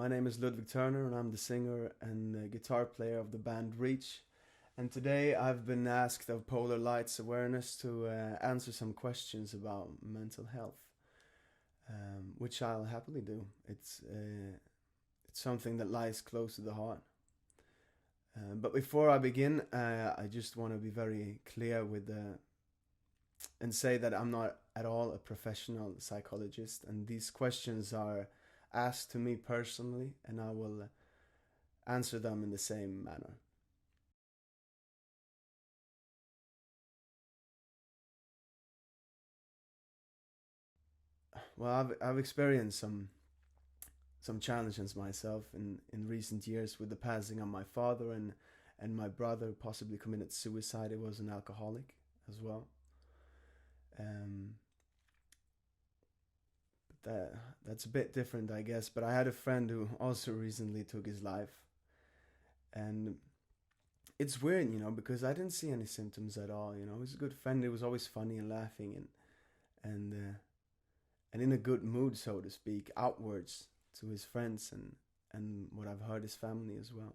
My name is Ludvig Turner, and I'm the singer and guitar player of the band Reach. And today I've been asked of Polar Light's Awareness to answer some questions about mental health, which I'll happily do. It's something that lies close to the heart. But before I begin, I just want to be very clear with and say that I'm not at all a professional psychologist, and these questions are asked to me personally, and I will answer them in the same manner. Well, I've experienced some challenges myself in recent years with the passing of my father, and my brother possibly committed suicide. He was an alcoholic as well. Um, that's a bit different, I guess. But I had a friend who also recently took his life, and it's weird, because I didn't see any symptoms at all. He was a good friend. He was always funny and laughing, and in a good mood, so to speak, outwards to his friends and what I've heard his family as well.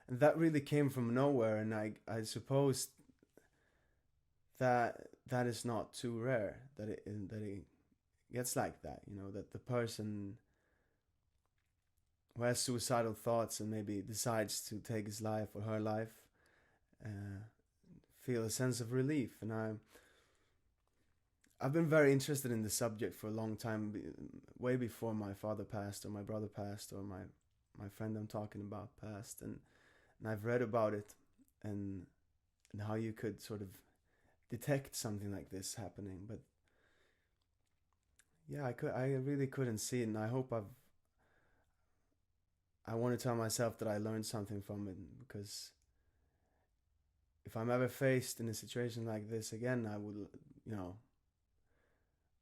And that really came from nowhere, and I suppose that is not too rare that it gets like that. That the person who has suicidal thoughts and maybe decides to take his life or her life feel a sense of relief. And I've been very interested in the subject for a long time, way before my father passed or my brother passed or my friend I'm talking about passed, and I've read about it and how you could sort of detect something like this happening. But yeah, I really couldn't see it, and I want to tell myself that I learned something from it, because if I'm ever faced in a situation like this again, I would,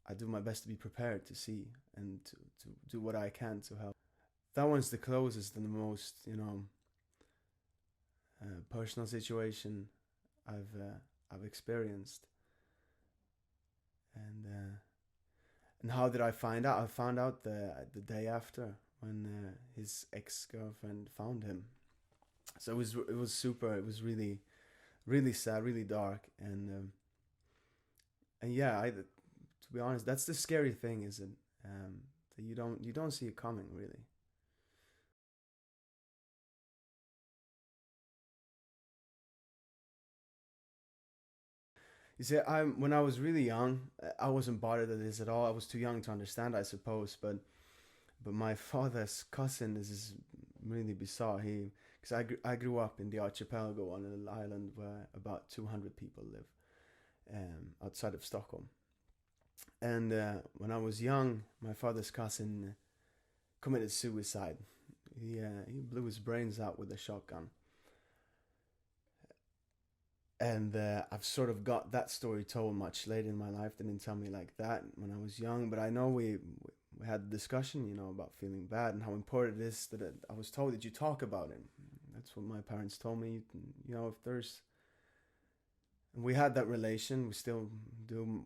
I do my best to be prepared to see and to do what I can to help. That one's the closest and the most, personal situation I've experienced. And how did I find out? I found out the day after, when his ex-girlfriend found him. So it was super. It was really really sad, really dark, and yeah, to be honest, that's the scary thing, is it? That you don't see it coming, really. You see, when I was really young, I wasn't bothered at this at all. I was too young to understand, I suppose. But my father's cousin is really bizarre. Because I grew up in the archipelago on an island where about 200 people live, outside of Stockholm. And when I was young, my father's cousin committed suicide. He blew his brains out with a shotgun. And I've sort of got that story told much later in my life. They didn't tell me like that when I was young, but I know we had a discussion, about feeling bad and how important it is that I was told that you talk about it. That's what my parents told me. If there's, and we had that relation. We still do.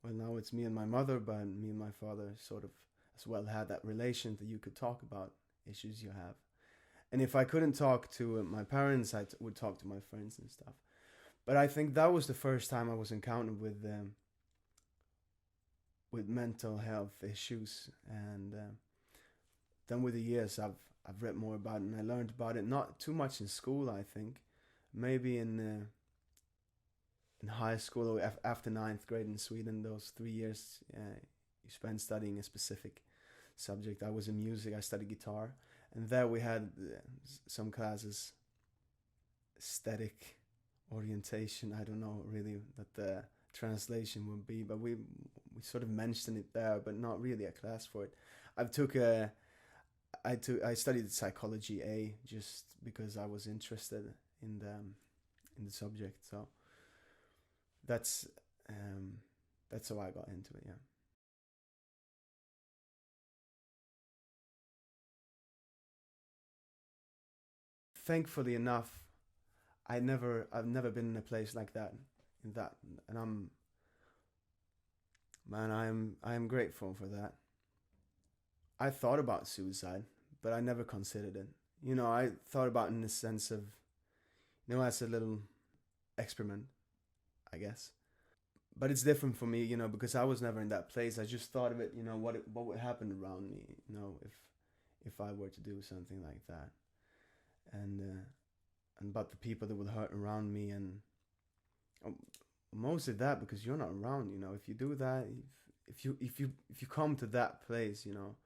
Well, now it's me and my mother, but me and my father sort of as well had that relation that you could talk about issues you have. And if I couldn't talk to my parents, I would talk to my friends and stuff. But I think that was the first time I was encountered with mental health issues, and then with the years, I've read more about it and I learned about it. Not too much in school, I think. Maybe in high school or after ninth grade in Sweden, those 3 years you spend studying a specific subject. I was in music. I studied guitar, and there we had some classes, aesthetic orientation. I don't know really that the translation would be, but we sort of mentioned it there, but not really a class for it. I studied psychology A just because I was interested in the subject. So that's that's how I got into it. Yeah. Thankfully enough, I've never been in a place like that, in that, and I am grateful for that. I thought about suicide but I never considered it. You know, I thought about it in the sense of, you know, as a little experiment, I guess. But it's different for me, you know, because I was never in that place. I just thought of it, you know, what would happen around me, you know, if I were to do something like that, and about the people that would hurt around me, and um, mostly that because you're not around, you know. If you do that, if you come to that place, you know,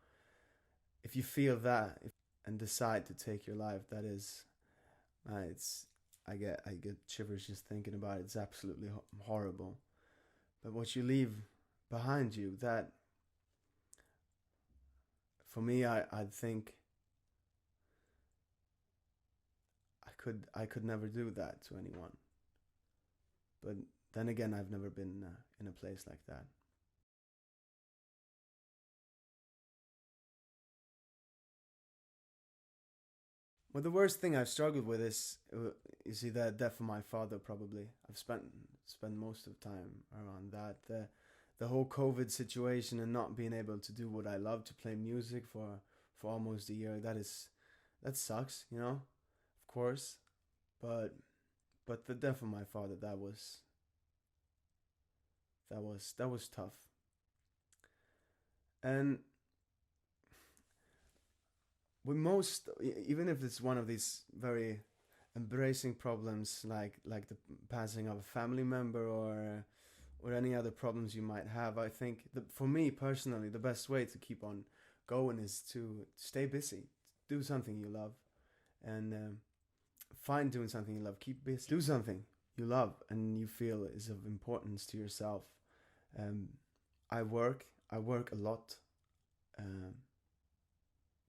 if you feel that and decide to take your life, that is, it's I get shivers just thinking about it. It's absolutely horrible. But what you leave behind you, that for me, I think I could never do that to anyone. But then again, I've never been in a place like that. Well, the worst thing I've struggled with is the death of my father. Probably I've spent most of the time around that. The whole COVID situation and not being able to do what I love, to play music for almost a year. That sucks, you know, of course. But the death of my father, that was tough. And with most, even if it's one of these very embracing problems, like the passing of a family member, or any other problems you might have, I think for me personally, the best way to keep on going is to stay busy, do something you love, and find doing something you love. Keep busy, do something you love and you feel is of importance to yourself. um, I work a lot, um,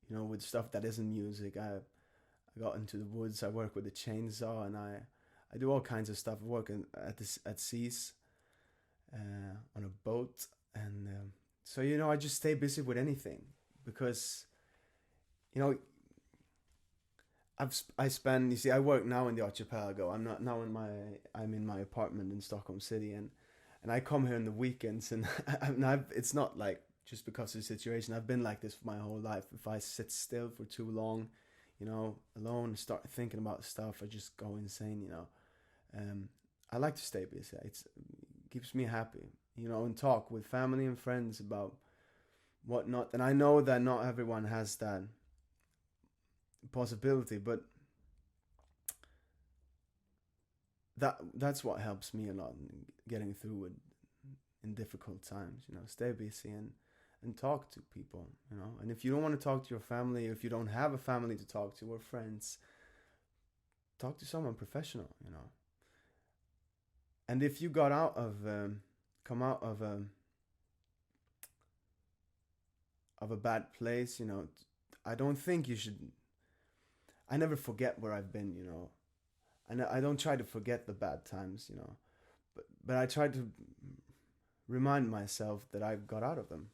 you know, with stuff that isn't music. I got into the woods. I work with a chainsaw, and I do all kinds of stuff. I work at seas, on a boat, and so, you know, I just stay busy with anything because, you know, I spend, you see, I work now in the archipelago. I'm not now I'm in my apartment in Stockholm City, and I come here on the weekends, and it's not like just because of the situation. I've been like this for my whole life. If I sit still for too long, you know, alone, and start thinking about stuff, I just go insane, you know. I like to stay busy. It keeps me happy, you know, and talk with family and friends about whatnot. And I know that not everyone has that possibility, but that's what helps me a lot in getting through it in difficult times. You know, stay busy and talk to people. You know, and if you don't want to talk to your family, if you don't have a family to talk to or friends, talk to someone professional. You know, and if you come out of a bad place, you know, I don't think you should. I never forget where I've been, you know, and I don't try to forget the bad times, you know, but I try to remind myself that I got out of them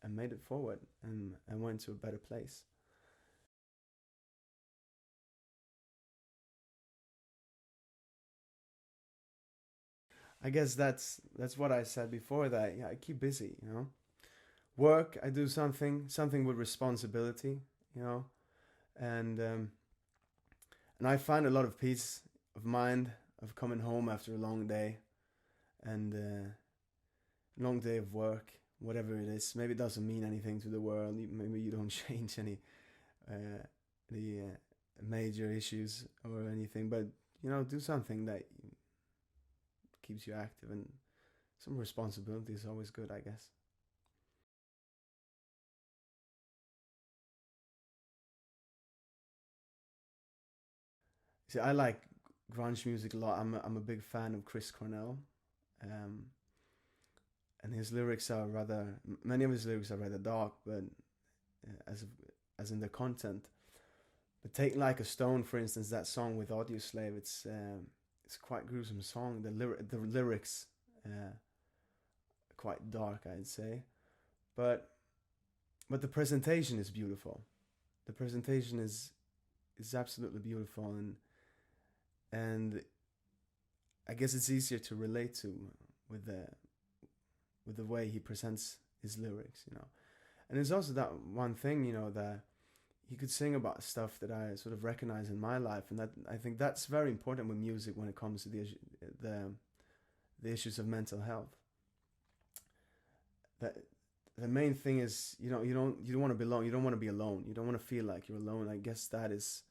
and made it forward, and went to a better place. I guess that's what I said before, that yeah, I keep busy, you know. Work, I do something with responsibility, you know, and and I find a lot of peace of mind of coming home after a long day, and long day of work, whatever it is. Maybe it doesn't mean anything to the world. Maybe you don't change uh, the major issues or anything, but you know, do something that keeps you active, and some responsibility is always good, I guess. See, I like grunge music a lot. I'm a big fan of Chris Cornell, um, and his lyrics are rather. Many of his lyrics are rather dark, but as in the content. But take Like a Stone, for instance, that song with Audio Slave. It's quite a gruesome song. The lyrics quite dark, I'd say, but the presentation is beautiful. The presentation is absolutely beautiful, and I guess it's easier to relate to with the way he presents his lyrics, you know. And there's also that one thing, you know, that he could sing about stuff that I sort of recognize in my life, and that I think that's very important with music when it comes to the issues of mental health. That the main thing is, you don't want to be alone. You don't want to be alone. You don't want to feel like you're alone. I guess that is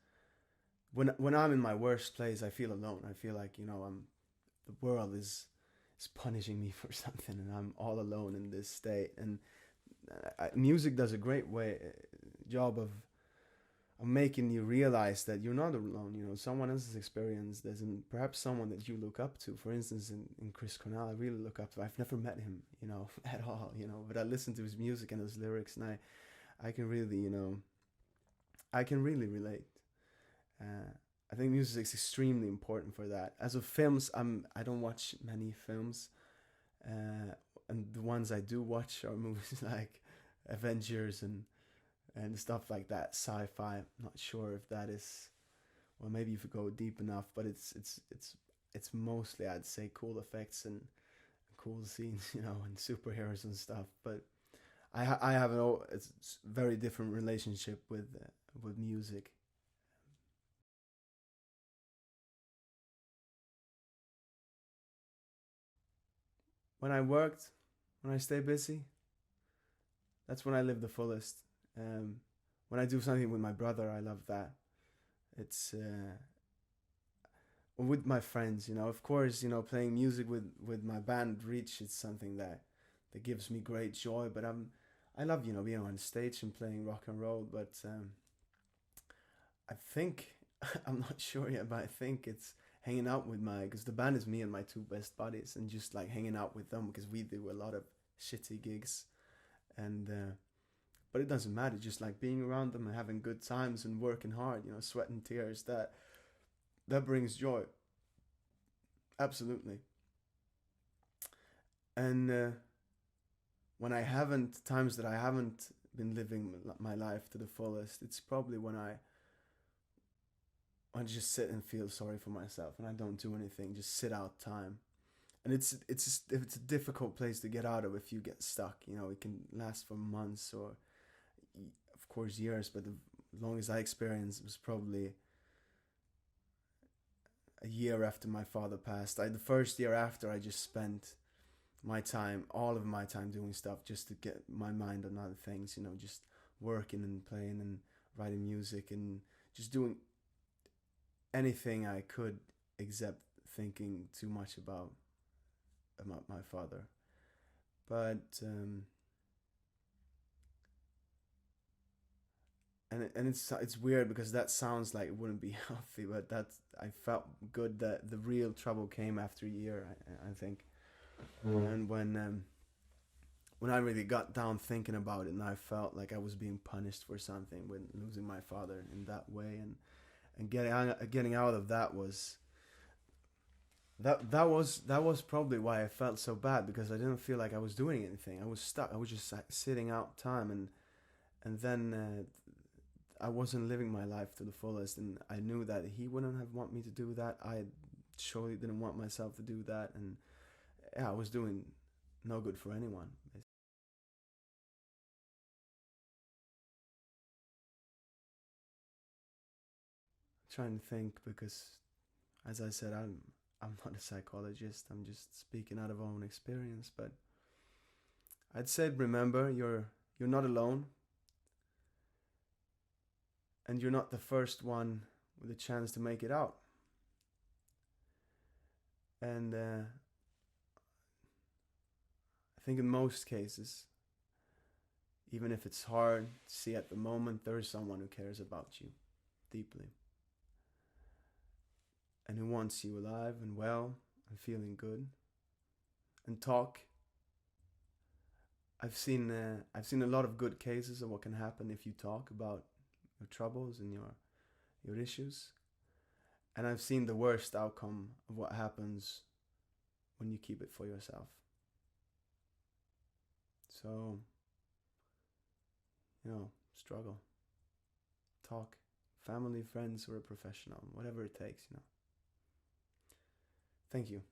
when I'm in my worst place, I feel alone. I feel like the world is punishing me for something, and I'm all alone in this state. And music does a great job of making you realize that you're not alone. Someone else's experience. There's perhaps someone that you look up to. For instance, in Chris Cornell, I really look up to. I've never met him, at all, but I listen to his music and his lyrics, and I can really, relate. I think music is extremely important for that. As of films, I don't watch many films, and the ones I do watch are movies like Avengers and stuff like that, sci-fi. I'm not sure if that is, well, maybe if you go deep enough, but it's mostly, I'd say, cool effects and cool scenes, and superheroes and stuff. But I have it's very different relationship with music. When I stay busy, that's when I live the fullest. When I do something with my brother, I love that. It's with my friends, of course, playing music with my band Reach is something that gives me great joy. But I love, being on stage and playing rock and roll. But I think I'm not sure yet, but I think it's hanging out with because the band is me and my two best buddies, and just like hanging out with them, because we do a lot of shitty gigs, and but it doesn't matter. Just like being around them and having good times and working hard, sweat and tears, that brings joy. Absolutely. And when times that I haven't been living my life to the fullest, it's probably when I just sit and feel sorry for myself, and I don't do anything, just sit out time. And it's a difficult place to get out of if you get stuck. It can last for months or, of course, years. But the longest I experienced was probably a year after my father passed. The first year after, I just spent all of my time doing stuff just to get my mind on other things. Just working and playing and writing music and just doing anything I could, except thinking too much about my father. But and it's weird, because that sounds like it wouldn't be healthy, but I felt good that the real trouble came after a year, I think. And when I really got down thinking about it, and I felt like I was being punished for something with losing my father in that way, and getting out of that was that was probably why I felt so bad, because I didn't feel like I was doing anything. I was stuck. I was just sitting out time, and then I wasn't living my life to the fullest, and I knew that he wouldn't have want me to do that. I surely didn't want myself to do that, and yeah, I was doing no good for anyone. Trying to think, because, as I said, I'm not a psychologist. I'm just speaking out of own experience. But I'd say, remember, you're not alone, and you're not the first one with a chance to make it out. And I think in most cases, even if it's hard to see at the moment, there is someone who cares about you deeply, and who wants you alive and well and feeling good. And talk. I've seen a lot of good cases of what can happen if you talk about your troubles and your issues, and I've seen the worst outcome of what happens when you keep it for yourself. So, struggle, talk, family, friends, or a professional, whatever it takes. Thank you.